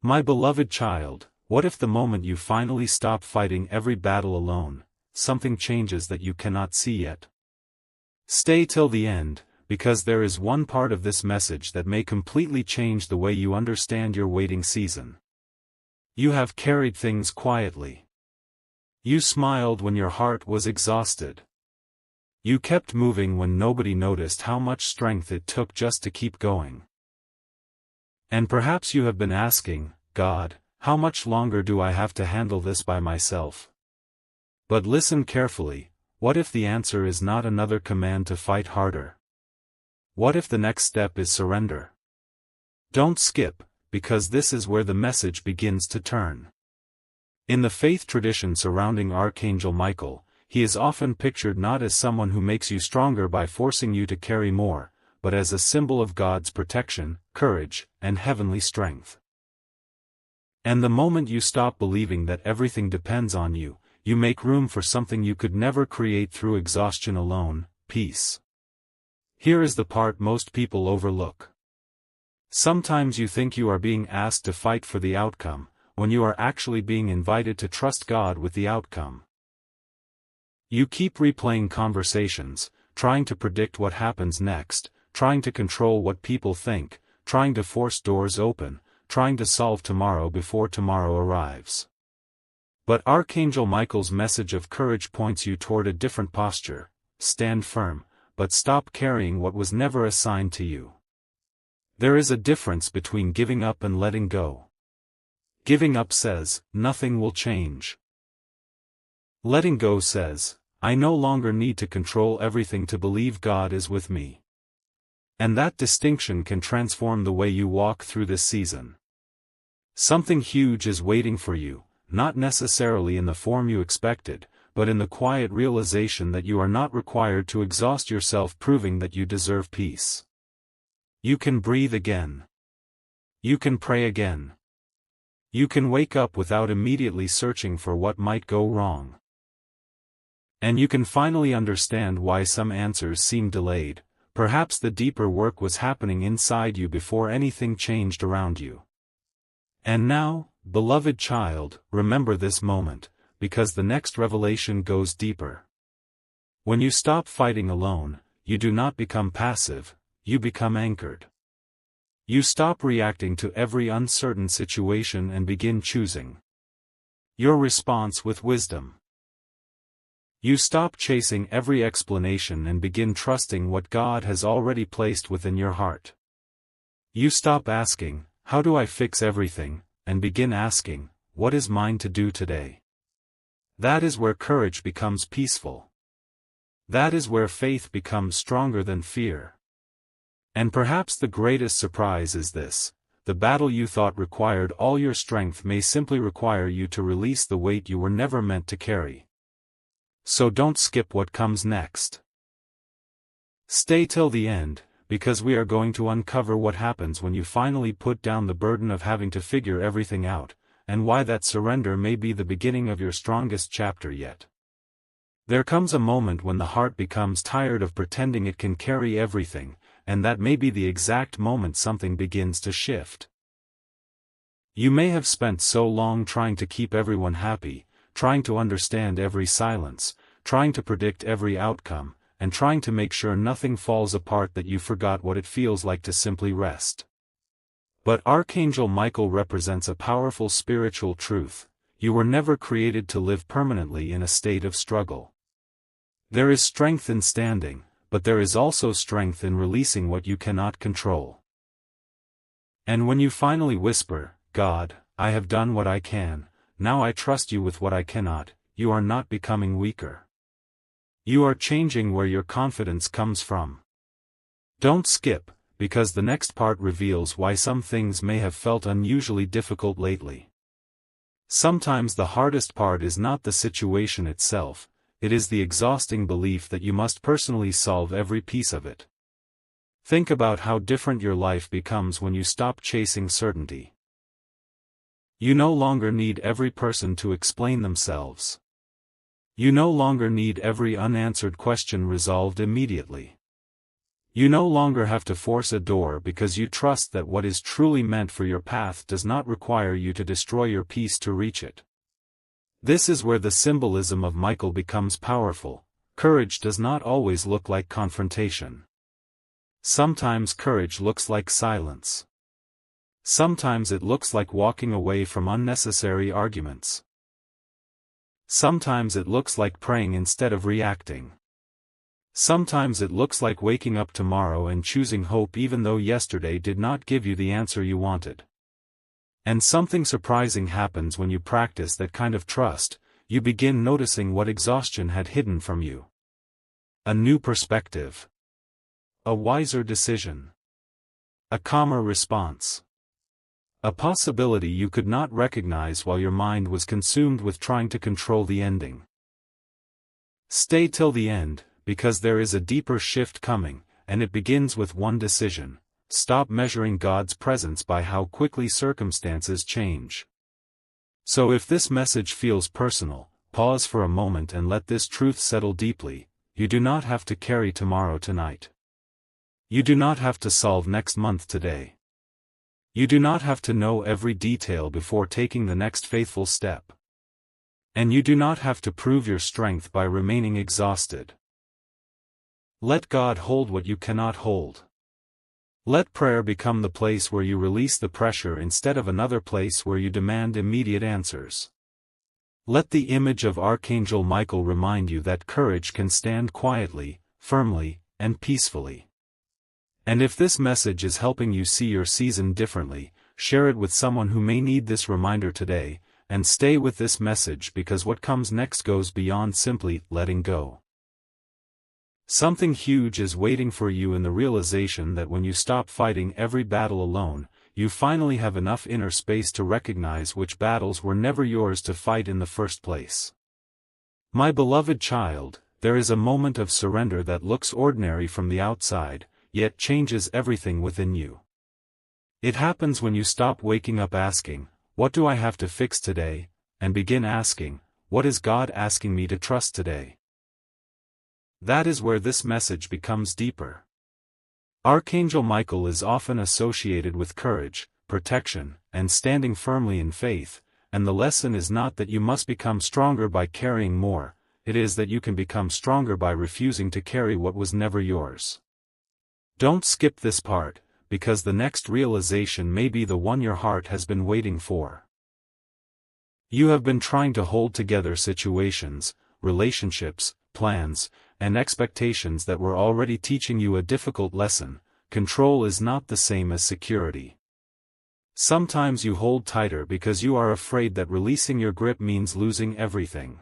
My beloved child, what if the moment you finally stop fighting every battle alone, something changes that you cannot see yet? Stay till the end, because there is one part of this message that may completely change the way you understand your waiting season. You have carried things quietly. You smiled when your heart was exhausted. You kept moving when nobody noticed how much strength it took just to keep going. And perhaps you have been asking, God, how much longer do I have to handle this by myself? But listen carefully, what if the answer is not another command to fight harder? What if the next step is surrender? Don't skip, because this is where the message begins to turn. In the faith tradition surrounding Archangel Michael, he is often pictured not as someone who makes you stronger by forcing you to carry more, but as a symbol of God's protection, courage, and heavenly strength. And the moment you stop believing that everything depends on you, you make room for something you could never create through exhaustion alone: peace. Here is the part most people overlook. Sometimes you think you are being asked to fight for the outcome, when you are actually being invited to trust God with the outcome. You keep replaying conversations, trying to predict what happens next, trying to control what people think, trying to force doors open, trying to solve tomorrow before tomorrow arrives. But Archangel Michael's message of courage points you toward a different posture: stand firm, but stop carrying what was never assigned to you. There is a difference between giving up and letting go. Giving up says, nothing will change. Letting go says, I no longer need to control everything to believe God is with me. And that distinction can transform the way you walk through this season. Something huge is waiting for you, not necessarily in the form you expected, but in the quiet realization that you are not required to exhaust yourself proving that you deserve peace. You can breathe again. You can pray again. You can wake up without immediately searching for what might go wrong. And you can finally understand why some answers seem delayed. Perhaps the deeper work was happening inside you before anything changed around you. And now, beloved child, remember this moment, because the next revelation goes deeper. When you stop fighting alone, you do not become passive, you become anchored. You stop reacting to every uncertain situation and begin choosing your response with wisdom. You stop chasing every explanation and begin trusting what God has already placed within your heart. You stop asking, how do I fix everything, and begin asking, what is mine to do today? That is where courage becomes peaceful. That is where faith becomes stronger than fear. And perhaps the greatest surprise is this: the battle you thought required all your strength may simply require you to release the weight you were never meant to carry. So don't skip what comes next. Stay till the end, because we are going to uncover what happens when you finally put down the burden of having to figure everything out, and why that surrender may be the beginning of your strongest chapter yet. There comes a moment when the heart becomes tired of pretending it can carry everything, and that may be the exact moment something begins to shift. You may have spent so long trying to keep everyone happy, trying to understand every silence, trying to predict every outcome, and trying to make sure nothing falls apart that you forgot what it feels like to simply rest. But Archangel Michael represents a powerful spiritual truth: you were never created to live permanently in a state of struggle. There is strength in standing, but there is also strength in releasing what you cannot control. And when you finally whisper, God, I have done what I can, now I trust you with what I cannot, you are not becoming weaker. You are changing where your confidence comes from. Don't skip, because the next part reveals why some things may have felt unusually difficult lately. Sometimes the hardest part is not the situation itself, it is the exhausting belief that you must personally solve every piece of it. Think about how different your life becomes when you stop chasing certainty. You no longer need every person to explain themselves. You no longer need every unanswered question resolved immediately. You no longer have to force a door because you trust that what is truly meant for your path does not require you to destroy your peace to reach it. This is where the symbolism of Michael becomes powerful. Courage does not always look like confrontation. Sometimes courage looks like silence. Sometimes it looks like walking away from unnecessary arguments. Sometimes it looks like praying instead of reacting. Sometimes it looks like waking up tomorrow and choosing hope even though yesterday did not give you the answer you wanted. And something surprising happens when you practice that kind of trust. You begin noticing what exhaustion had hidden from you. A new perspective. A wiser decision. A calmer response. A possibility you could not recognize while your mind was consumed with trying to control the ending. Stay till the end, because there is a deeper shift coming, and it begins with one decision. Stop measuring God's presence by how quickly circumstances change. So if this message feels personal, pause for a moment and let this truth settle deeply. You do not have to carry tomorrow tonight. You do not have to solve next month today. You do not have to know every detail before taking the next faithful step. And you do not have to prove your strength by remaining exhausted. Let God hold what you cannot hold. Let prayer become the place where you release the pressure instead of another place where you demand immediate answers. Let the image of Archangel Michael remind you that courage can stand quietly, firmly, and peacefully. And if this message is helping you see your season differently, share it with someone who may need this reminder today, and stay with this message because what comes next goes beyond simply letting go. Something huge is waiting for you in the realization that when you stop fighting every battle alone, you finally have enough inner space to recognize which battles were never yours to fight in the first place. My beloved child, there is a moment of surrender that looks ordinary from the outside, yet changes everything within you. It happens when you stop waking up asking, "What do I have to fix today?" and begin asking, "What is God asking me to trust today?" That is where this message becomes deeper. Archangel Michael is often associated with courage, protection, and standing firmly in faith, and the lesson is not that you must become stronger by carrying more, it is that you can become stronger by refusing to carry what was never yours. Don't skip this part, because the next realization may be the one your heart has been waiting for. You have been trying to hold together situations, relationships, plans, and expectations that were already teaching you a difficult lesson. Control is not the same as security. Sometimes you hold tighter because you are afraid that releasing your grip means losing everything.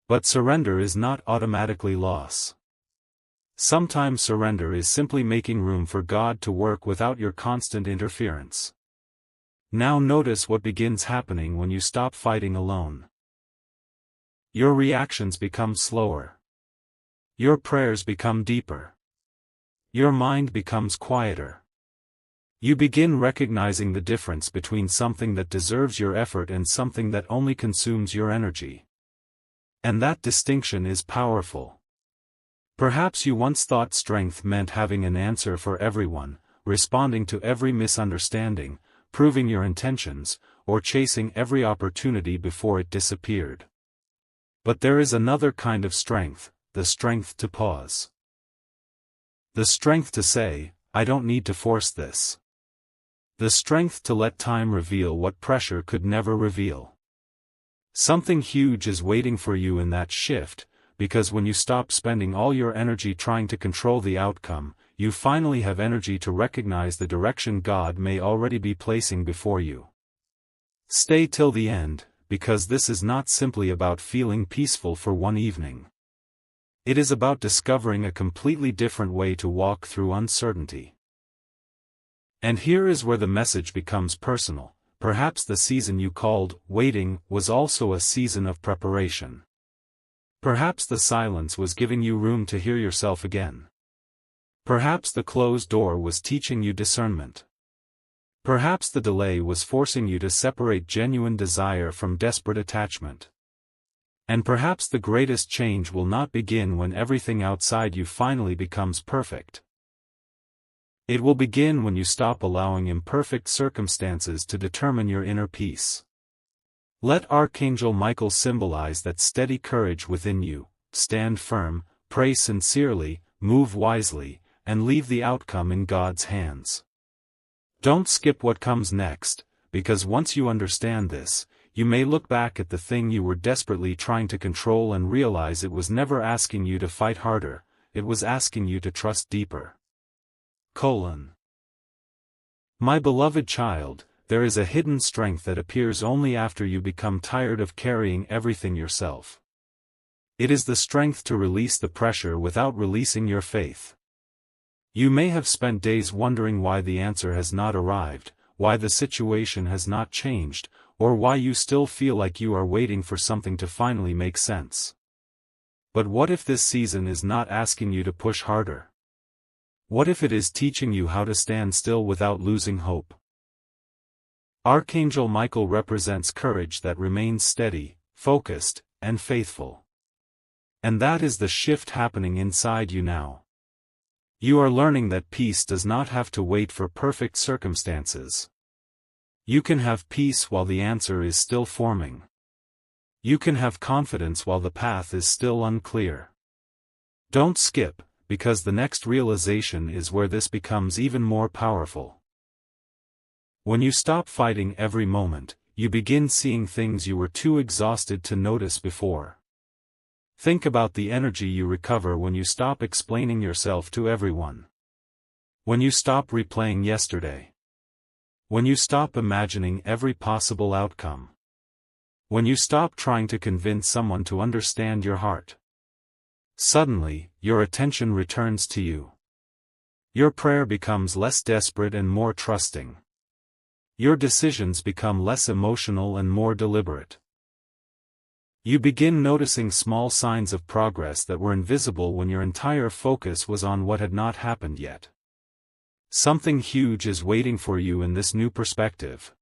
But surrender is not automatically loss. Sometimes surrender is simply making room for God to work without your constant interference. Now notice what begins happening when you stop fighting alone. Your reactions become slower. Your prayers become deeper. Your mind becomes quieter. You begin recognizing the difference between something that deserves your effort and something that only consumes your energy. And that distinction is powerful. Perhaps you once thought strength meant having an answer for everyone, responding to every misunderstanding, proving your intentions, or chasing every opportunity before it disappeared. But there is another kind of strength, the strength to pause. The strength to say, "I don't need to force this." The strength to let time reveal what pressure could never reveal. Something huge is waiting for you in that shift, because when you stop spending all your energy trying to control the outcome, you finally have energy to recognize the direction God may already be placing before you. Stay till the end, because this is not simply about feeling peaceful for one evening. It is about discovering a completely different way to walk through uncertainty. And here is where the message becomes personal. Perhaps the season you called waiting was also a season of preparation. Perhaps the silence was giving you room to hear yourself again. Perhaps the closed door was teaching you discernment. Perhaps the delay was forcing you to separate genuine desire from desperate attachment. And perhaps the greatest change will not begin when everything outside you finally becomes perfect. It will begin when you stop allowing imperfect circumstances to determine your inner peace. Let Archangel Michael symbolize that steady courage within you. Stand firm, pray sincerely, move wisely, and leave the outcome in God's hands. Don't skip what comes next, because once you understand this, you may look back at the thing you were desperately trying to control and realize it was never asking you to fight harder, it was asking you to trust deeper. My beloved child, there is a hidden strength that appears only after you become tired of carrying everything yourself. It is the strength to release the pressure without releasing your faith. You may have spent days wondering why the answer has not arrived, why the situation has not changed, or why you still feel like you are waiting for something to finally make sense. But what if this season is not asking you to push harder? What if it is teaching you how to stand still without losing hope? Archangel Michael represents courage that remains steady, focused, and faithful. And that is the shift happening inside you now. You are learning that peace does not have to wait for perfect circumstances. You can have peace while the answer is still forming. You can have confidence while the path is still unclear. Don't skip, because the next realization is where this becomes even more powerful. When you stop fighting every moment, you begin seeing things you were too exhausted to notice before. Think about the energy you recover when you stop explaining yourself to everyone. When you stop replaying yesterday. When you stop imagining every possible outcome. When you stop trying to convince someone to understand your heart. Suddenly, your attention returns to you. Your prayer becomes less desperate and more trusting. Your decisions become less emotional and more deliberate. You begin noticing small signs of progress that were invisible when your entire focus was on what had not happened yet. Something huge is waiting for you in this new perspective.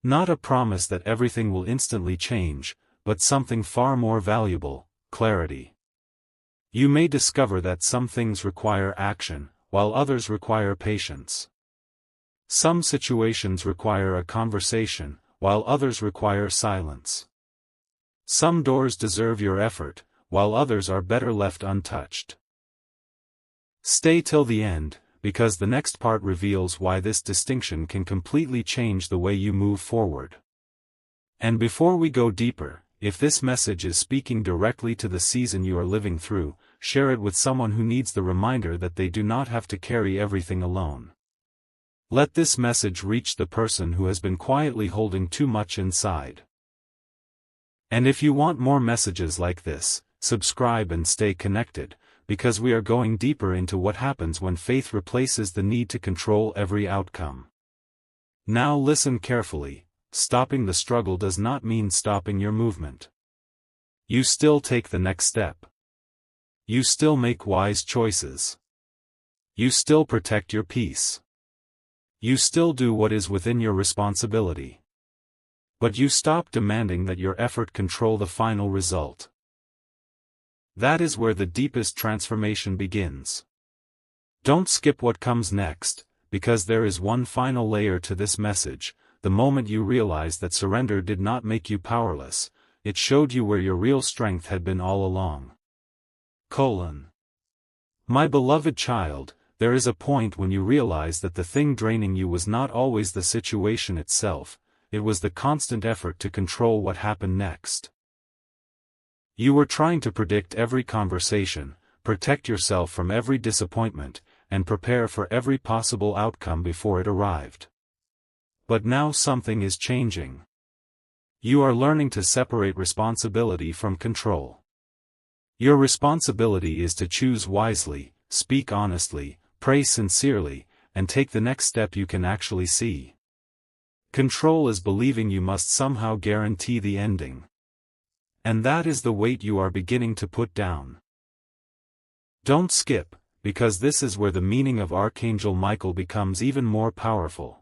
Not a promise that everything will instantly change, but something far more valuable: clarity. You may discover that some things require action, while others require patience. Some situations require a conversation, while others require silence. Some doors deserve your effort, while others are better left untouched. Stay till the end, because the next part reveals why this distinction can completely change the way you move forward. And before we go deeper, if this message is speaking directly to the season you are living through, share it with someone who needs the reminder that they do not have to carry everything alone. Let this message reach the person who has been quietly holding too much inside. And if you want more messages like this, subscribe and stay connected, because we are going deeper into what happens when faith replaces the need to control every outcome. Now listen carefully. Stopping the struggle does not mean stopping your movement. You still take the next step. You still make wise choices. You still protect your peace. You still do what is within your responsibility. But you stop demanding that your effort control the final result. That is where the deepest transformation begins. Don't skip what comes next, because there is one final layer to this message. The moment you realize that surrender did not make you powerless, it showed you where your real strength had been all along. My beloved child, there is a point when you realize that the thing draining you was not always the situation itself, it was the constant effort to control what happened next. You were trying to predict every conversation, protect yourself from every disappointment, and prepare for every possible outcome before it arrived. But now something is changing. You are learning to separate responsibility from control. Your responsibility is to choose wisely, speak honestly, pray sincerely, and take the next step you can actually see. Control is believing you must somehow guarantee the ending. And that is the weight you are beginning to put down. Don't skip, because this is where the meaning of Archangel Michael becomes even more powerful.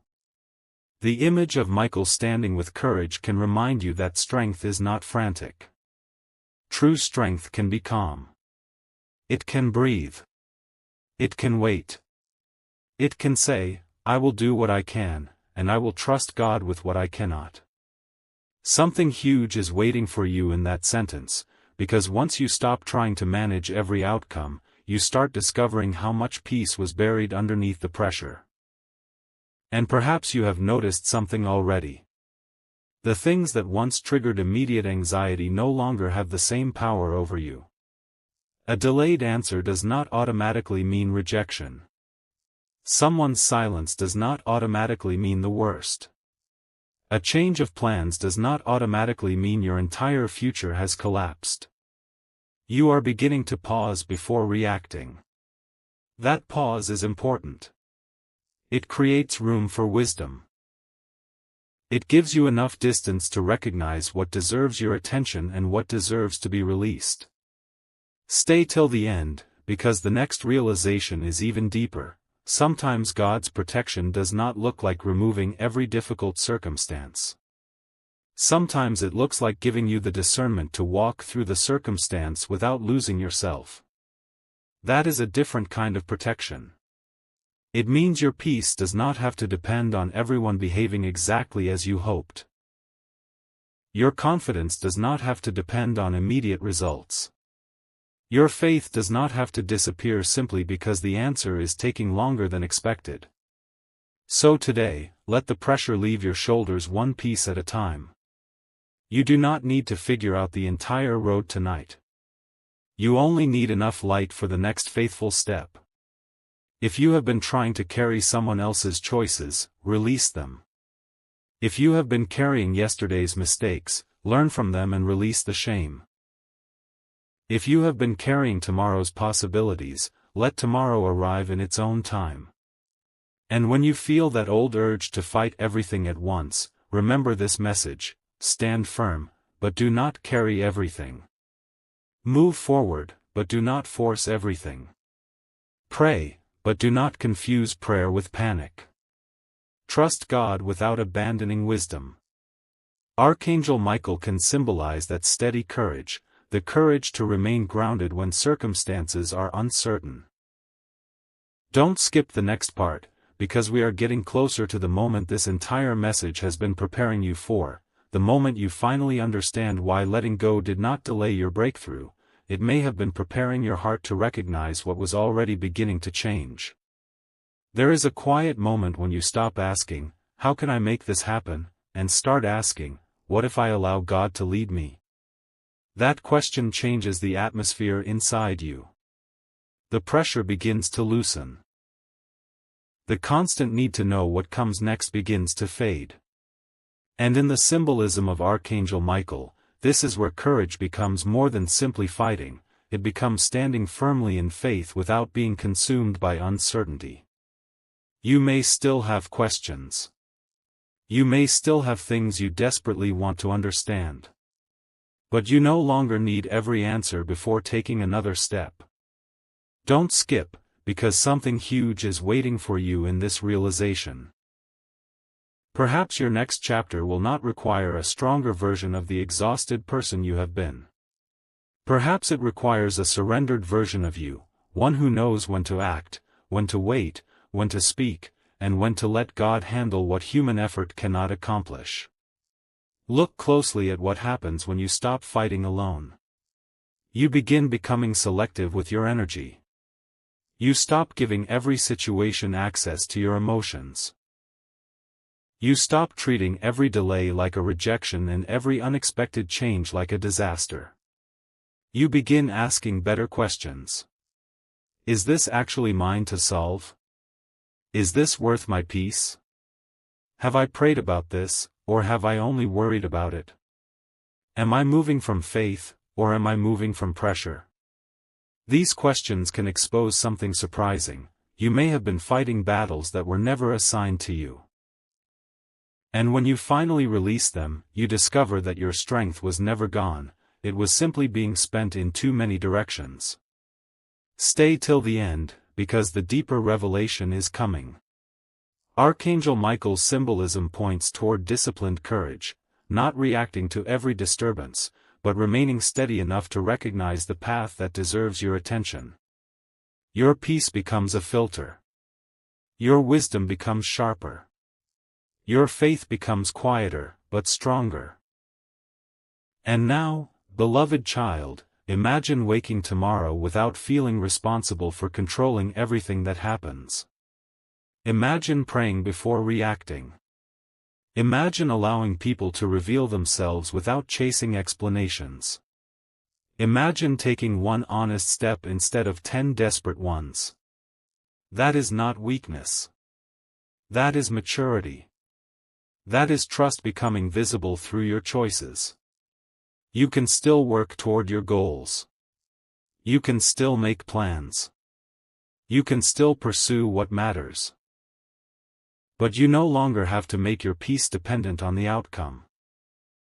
The image of Michael standing with courage can remind you that strength is not frantic. True strength can be calm. It can breathe. It can wait. It can say, I will do what I can, and I will trust God with what I cannot. Something huge is waiting for you in that sentence, because once you stop trying to manage every outcome, you start discovering how much peace was buried underneath the pressure. And perhaps you have noticed something already. The things that once triggered immediate anxiety no longer have the same power over you. A delayed answer does not automatically mean rejection. Someone's silence does not automatically mean the worst. A change of plans does not automatically mean your entire future has collapsed. You are beginning to pause before reacting. That pause is important. It creates room for wisdom. It gives you enough distance to recognize what deserves your attention and what deserves to be released. Stay till the end, because the next realization is even deeper. Sometimes God's protection does not look like removing every difficult circumstance. Sometimes it looks like giving you the discernment to walk through the circumstance without losing yourself. That is a different kind of protection. It means your peace does not have to depend on everyone behaving exactly as you hoped. Your confidence does not have to depend on immediate results. Your faith does not have to disappear simply because the answer is taking longer than expected. So today, let the pressure leave your shoulders one piece at a time. You do not need to figure out the entire road tonight. You only need enough light for the next faithful step. If you have been trying to carry someone else's choices, release them. If you have been carrying yesterday's mistakes, learn from them and release the shame. If you have been carrying tomorrow's possibilities, let tomorrow arrive in its own time. And when you feel that old urge to fight everything at once, remember this message: stand firm, but do not carry everything. Move forward, but do not force everything. Pray, but do not confuse prayer with panic. Trust God without abandoning wisdom. Archangel Michael can symbolize that steady courage, the courage to remain grounded when circumstances are uncertain. Don't skip the next part, because we are getting closer to the moment this entire message has been preparing you for, the moment you finally understand why letting go did not delay your breakthrough. It may have been preparing your heart to recognize what was already beginning to change. There is a quiet moment when you stop asking, how can I make this happen, and start asking, what if I allow God to lead me? That question changes the atmosphere inside you. The pressure begins to loosen. The constant need to know what comes next begins to fade. And in the symbolism of Archangel Michael, this is where courage becomes more than simply fighting, it becomes standing firmly in faith without being consumed by uncertainty. You may still have questions. You may still have things you desperately want to understand. But you no longer need every answer before taking another step. Don't skip, because something huge is waiting for you in this realization. Perhaps your next chapter will not require a stronger version of the exhausted person you have been. Perhaps it requires a surrendered version of you, one who knows when to act, when to wait, when to speak, and when to let God handle what human effort cannot accomplish. Look closely at what happens when you stop fighting alone. You begin becoming selective with your energy. You stop giving every situation access to your emotions. You stop treating every delay like a rejection and every unexpected change like a disaster. You begin asking better questions. Is this actually mine to solve? Is this worth my peace? Have I prayed about this, or have I only worried about it? Am I moving from faith, or am I moving from pressure? These questions can expose something surprising. You may have been fighting battles that were never assigned to you. And when you finally release them, you discover that your strength was never gone, it was simply being spent in too many directions. Stay till the end, because the deeper revelation is coming. Archangel Michael's symbolism points toward disciplined courage, not reacting to every disturbance, but remaining steady enough to recognize the path that deserves your attention. Your peace becomes a filter. Your wisdom becomes sharper. Your faith becomes quieter, but stronger. And now, beloved child, imagine waking tomorrow without feeling responsible for controlling everything that happens. Imagine praying before reacting. Imagine allowing people to reveal themselves without chasing explanations. Imagine taking one honest step instead of 10 desperate ones. That is not weakness. That is maturity. That is trust becoming visible through your choices. You can still work toward your goals. You can still make plans. You can still pursue what matters. But you no longer have to make your peace dependent on the outcome.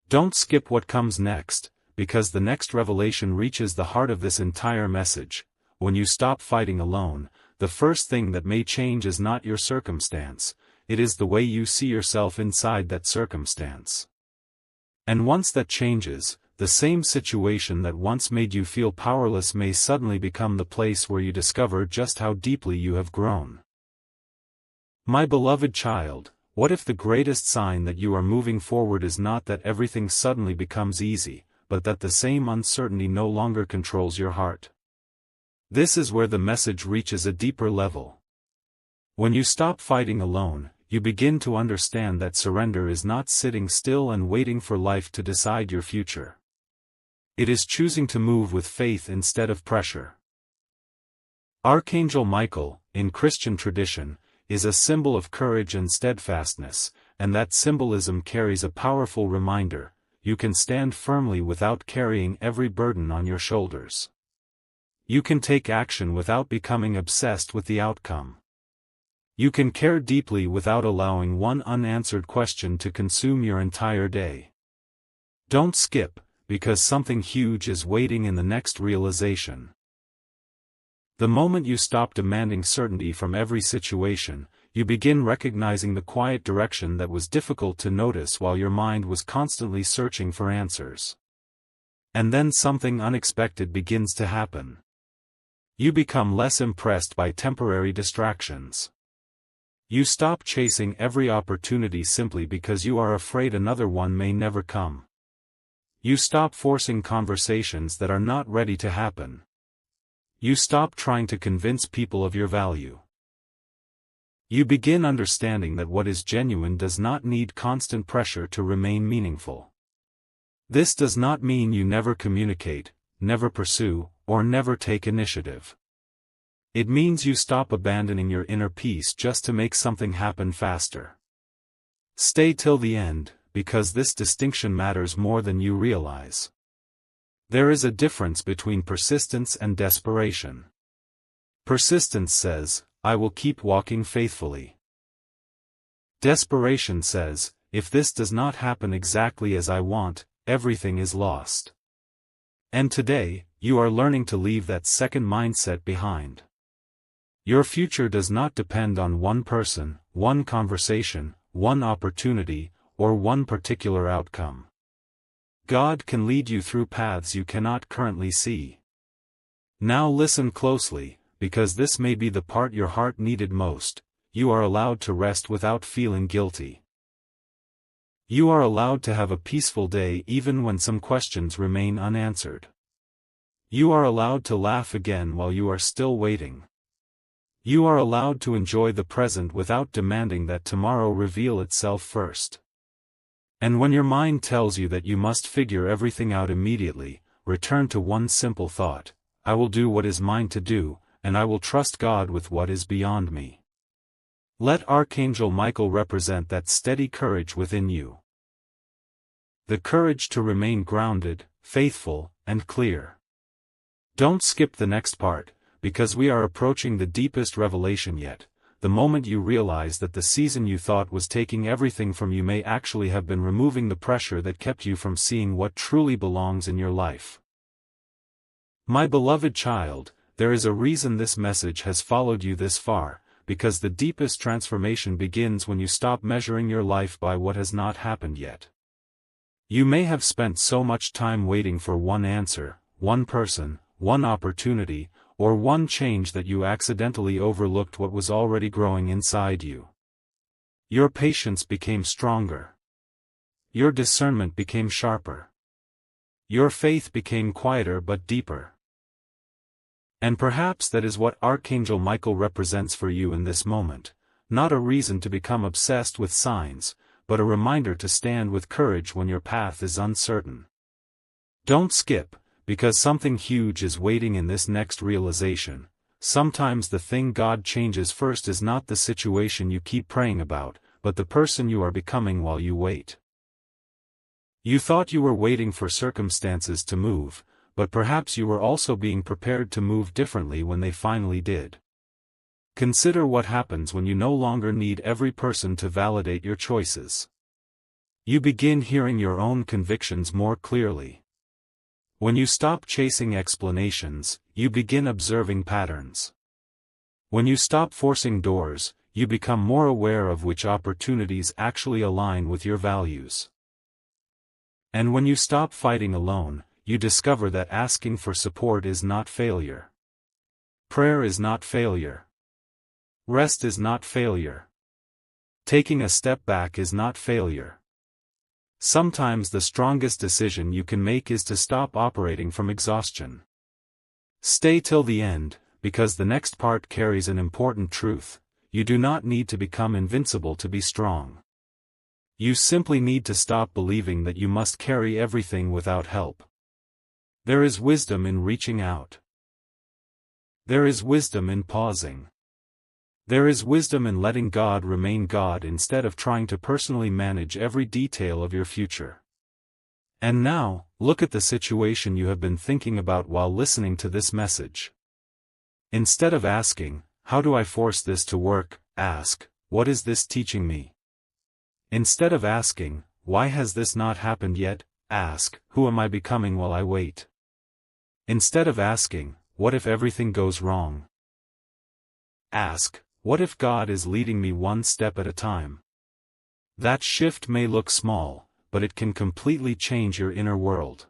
Don't skip what comes next, because the next revelation reaches the heart of this entire message. When you stop fighting alone, the first thing that may change is not your circumstance, it is the way you see yourself inside that circumstance. And once that changes, the same situation that once made you feel powerless may suddenly become the place where you discover just how deeply you have grown. My beloved child, what if the greatest sign that you are moving forward is not that everything suddenly becomes easy, but that the same uncertainty no longer controls your heart? This is where the message reaches a deeper level. When you stop fighting alone, you begin to understand that surrender is not sitting still and waiting for life to decide your future. It is choosing to move with faith instead of pressure. Archangel Michael, in Christian tradition, is a symbol of courage and steadfastness, and that symbolism carries a powerful reminder: you can stand firmly without carrying every burden on your shoulders. You can take action without becoming obsessed with the outcome. You can care deeply without allowing one unanswered question to consume your entire day. Don't skip, because something huge is waiting in the next realization. The moment you stop demanding certainty from every situation, you begin recognizing the quiet direction that was difficult to notice while your mind was constantly searching for answers. And then something unexpected begins to happen. You become less impressed by temporary distractions. You stop chasing every opportunity simply because you are afraid another one may never come. You stop forcing conversations that are not ready to happen. You stop trying to convince people of your value. You begin understanding that what is genuine does not need constant pressure to remain meaningful. This does not mean you never communicate, never pursue, or never take initiative. It means you stop abandoning your inner peace just to make something happen faster. Stay till the end, because this distinction matters more than you realize. There is a difference between persistence and desperation. Persistence says, I will keep walking faithfully. Desperation says, if this does not happen exactly as I want, everything is lost. And today, you are learning to leave that second mindset behind. Your future does not depend on one person, one conversation, one opportunity, or one particular outcome. God can lead you through paths you cannot currently see. Now listen closely, because this may be the part your heart needed most. You are allowed to rest without feeling guilty. You are allowed to have a peaceful day even when some questions remain unanswered. You are allowed to laugh again while you are still waiting. You are allowed to enjoy the present without demanding that tomorrow reveal itself first. And when your mind tells you that you must figure everything out immediately, return to one simple thought: I will do what is mine to do, and I will trust God with what is beyond me. Let Archangel Michael represent that steady courage within you. The courage to remain grounded, faithful, and clear. Don't skip the next part, because we are approaching the deepest revelation yet. The moment you realize that the season you thought was taking everything from you may actually have been removing the pressure that kept you from seeing what truly belongs in your life. My beloved child, there is a reason this message has followed you this far, because the deepest transformation begins when you stop measuring your life by what has not happened yet. You may have spent so much time waiting for one answer, one person, one opportunity, or one change that you accidentally overlooked what was already growing inside you. Your patience became stronger. Your discernment became sharper. Your faith became quieter but deeper. And perhaps that is what Archangel Michael represents for you in this moment, not a reason to become obsessed with signs, but a reminder to stand with courage when your path is uncertain. Don't skip, because something huge is waiting in this next realization. Sometimes the thing God changes first is not the situation you keep praying about, but the person you are becoming while you wait. You thought you were waiting for circumstances to move, but perhaps you were also being prepared to move differently when they finally did. Consider what happens when you no longer need every person to validate your choices. You begin hearing your own convictions more clearly. When you stop chasing explanations, you begin observing patterns. When you stop forcing doors, you become more aware of which opportunities actually align with your values. And when you stop fighting alone, you discover that asking for support is not failure. Prayer is not failure. Rest is not failure. Taking a step back is not failure. Sometimes the strongest decision you can make is to stop operating from exhaustion. Stay till the end, because the next part carries an important truth. You do not need to become invincible to be strong. You simply need to stop believing that you must carry everything without help. There is wisdom in reaching out. There is wisdom in pausing. There is wisdom in letting God remain God instead of trying to personally manage every detail of your future. And now, look at the situation you have been thinking about while listening to this message. Instead of asking, "How do I force this to work?" ask, "What is this teaching me?" Instead of asking, "Why has this not happened yet?" ask, "Who am I becoming while I wait?" Instead of asking, "What if everything goes wrong?" ask, "What if God is leading me one step at a time?" That shift may look small, but it can completely change your inner world.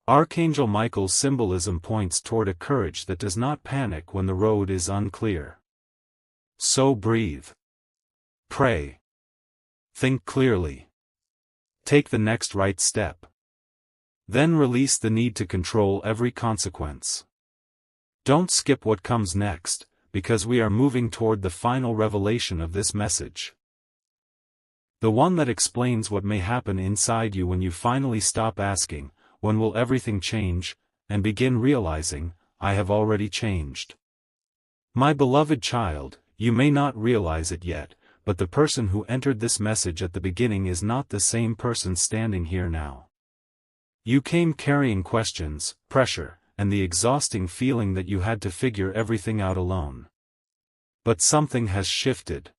Archangel Michael's symbolism points toward a courage that does not panic when the road is unclear. So breathe. Pray. Think clearly. Take the next right step. Then release the need to control every consequence. Don't skip what comes next, because we are moving toward the final revelation of this message. The one that explains what may happen inside you when you finally stop asking, "When will everything change?" and begin realizing, "I have already changed." My beloved child, you may not realize it yet, but the person who entered this message at the beginning is not the same person standing here now. You came carrying questions, pressure, and the exhausting feeling that you had to figure everything out alone. But something has shifted.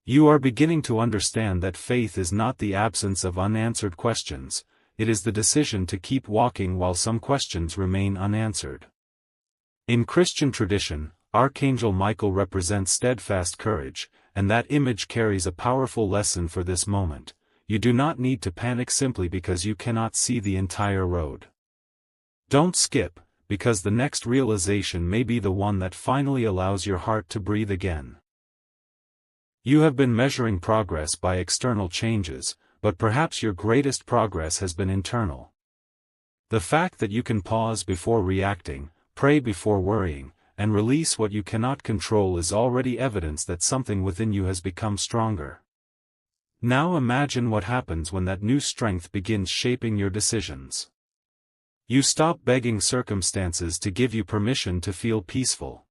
You are beginning to understand that faith is not the absence of unanswered questions, it is the decision to keep walking while some questions remain unanswered. In Christian tradition, Archangel Michael represents steadfast courage, and that image carries a powerful lesson for this moment. You do not need to panic simply because you cannot see the entire road. Don't skip, because the next realization may be the one that finally allows your heart to breathe again. You have been measuring progress by external changes, but perhaps your greatest progress has been internal. The fact that you can pause before reacting, pray before worrying, and release what you cannot control is already evidence that something within you has become stronger. Now imagine what happens when that new strength begins shaping your decisions. You stop begging circumstances to give you permission to feel peaceful.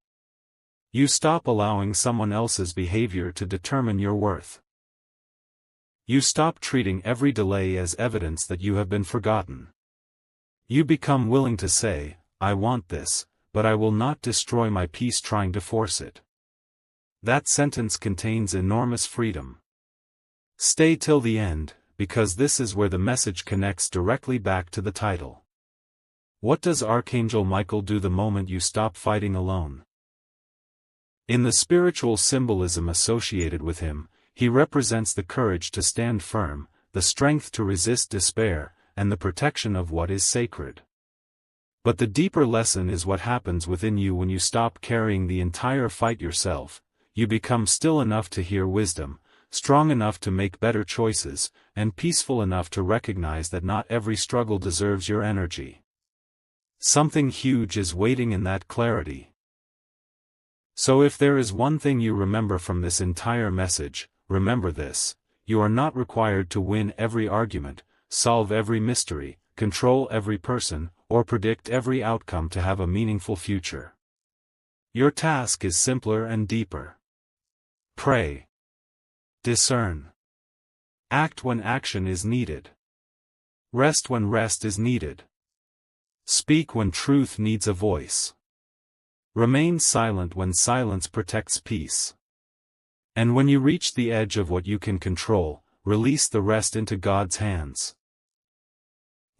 You stop allowing someone else's behavior to determine your worth. You stop treating every delay as evidence that you have been forgotten. You become willing to say, "I want this, but I will not destroy my peace trying to force it." That sentence contains enormous freedom. Stay till the end, because this is where the message connects directly back to the title. What does Archangel Michael do the moment you stop fighting alone? In the spiritual symbolism associated with him, he represents the courage to stand firm, the strength to resist despair, and the protection of what is sacred. But the deeper lesson is what happens within you when you stop carrying the entire fight yourself. You become still enough to hear wisdom, strong enough to make better choices, and peaceful enough to recognize that not every struggle deserves your energy. Something huge is waiting in that clarity. So if there is one thing you remember from this entire message, remember this: you are not required to win every argument, solve every mystery, control every person, or predict every outcome to have a meaningful future. Your task is simpler and deeper. Pray. Discern. Act when action is needed. Rest when rest is needed. Speak when truth needs a voice. Remain silent when silence protects peace. And when you reach the edge of what you can control, release the rest into God's hands.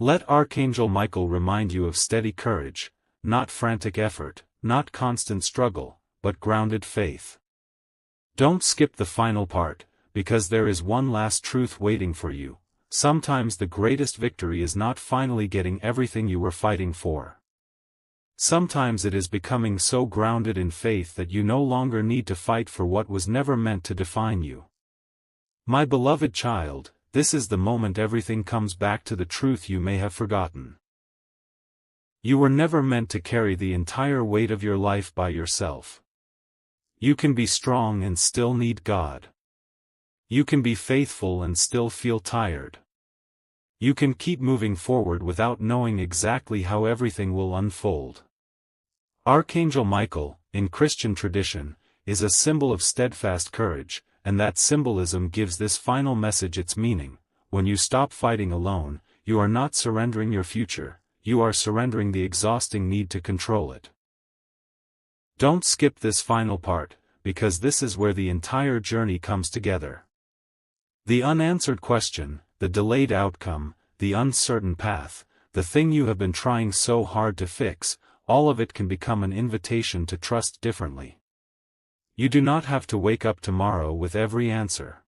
Let Archangel Michael remind you of steady courage, not frantic effort, not constant struggle, but grounded faith. Don't skip the final part, because there is one last truth waiting for you. Sometimes the greatest victory is not finally getting everything you were fighting for. Sometimes it is becoming so grounded in faith that you no longer need to fight for what was never meant to define you. My beloved child, this is the moment everything comes back to the truth you may have forgotten. You were never meant to carry the entire weight of your life by yourself. You can be strong and still need God. You can be faithful and still feel tired. You can keep moving forward without knowing exactly how everything will unfold. Archangel Michael, in Christian tradition, is a symbol of steadfast courage, and that symbolism gives this final message its meaning. When you stop fighting alone, you are not surrendering your future, you are surrendering the exhausting need to control it. Don't skip this final part, because this is where the entire journey comes together. The unanswered question, the delayed outcome, the uncertain path, the thing you have been trying so hard to fix, all of it can become an invitation to trust differently. You do not have to wake up tomorrow with every answer.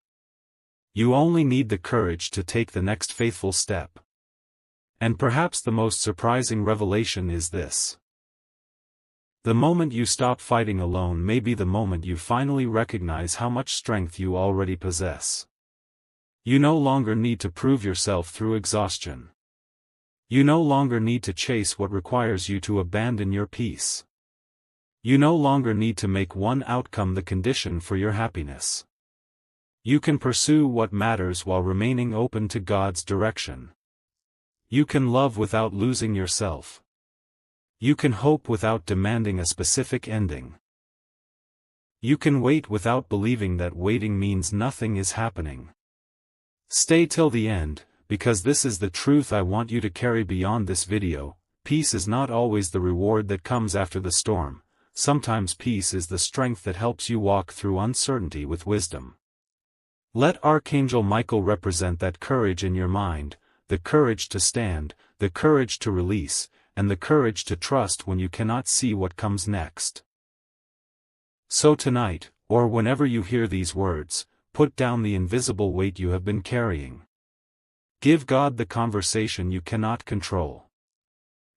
You only need the courage to take the next faithful step. And perhaps the most surprising revelation is this: the moment you stop fighting alone may be the moment you finally recognize how much strength you already possess. You no longer need to prove yourself through exhaustion. You no longer need to chase what requires you to abandon your peace. You no longer need to make one outcome the condition for your happiness. You can pursue what matters while remaining open to God's direction. You can love without losing yourself. You can hope without demanding a specific ending. You can wait without believing that waiting means nothing is happening. Stay till the end, because this is the truth I want you to carry beyond this video. Peace is not always the reward that comes after the storm. Sometimes peace is the strength that helps you walk through uncertainty with wisdom. Let Archangel Michael represent that courage in your mind, the courage to stand, the courage to release, and the courage to trust when you cannot see what comes next. So tonight, or whenever you hear these words, put down the invisible weight you have been carrying. Give God the conversation you cannot control.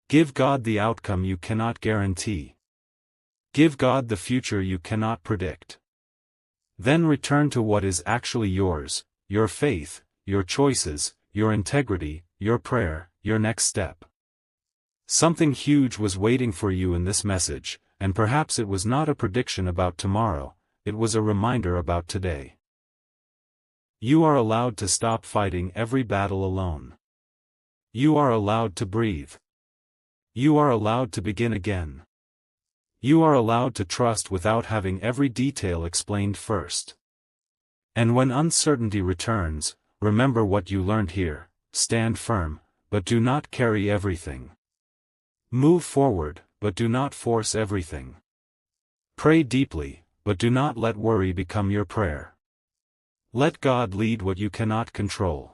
Give God the outcome you cannot guarantee. Give God the future you cannot predict. Then return to what is actually yours: your faith, your choices, your integrity, your prayer, your next step. Something huge was waiting for you in this message, and perhaps it was not a prediction about tomorrow, it was a reminder about today. You are allowed to stop fighting every battle alone. You are allowed to breathe. You are allowed to begin again. You are allowed to trust without having every detail explained first. And when uncertainty returns, remember what you learned here: stand firm, but do not carry everything. Move forward, but do not force everything. Pray deeply, but do not let worry become your prayer. Let God lead what you cannot control.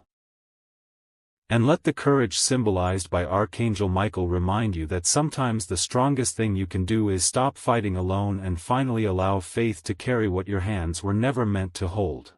And let the courage symbolized by Archangel Michael remind you that sometimes the strongest thing you can do is stop fighting alone and finally allow faith to carry what your hands were never meant to hold.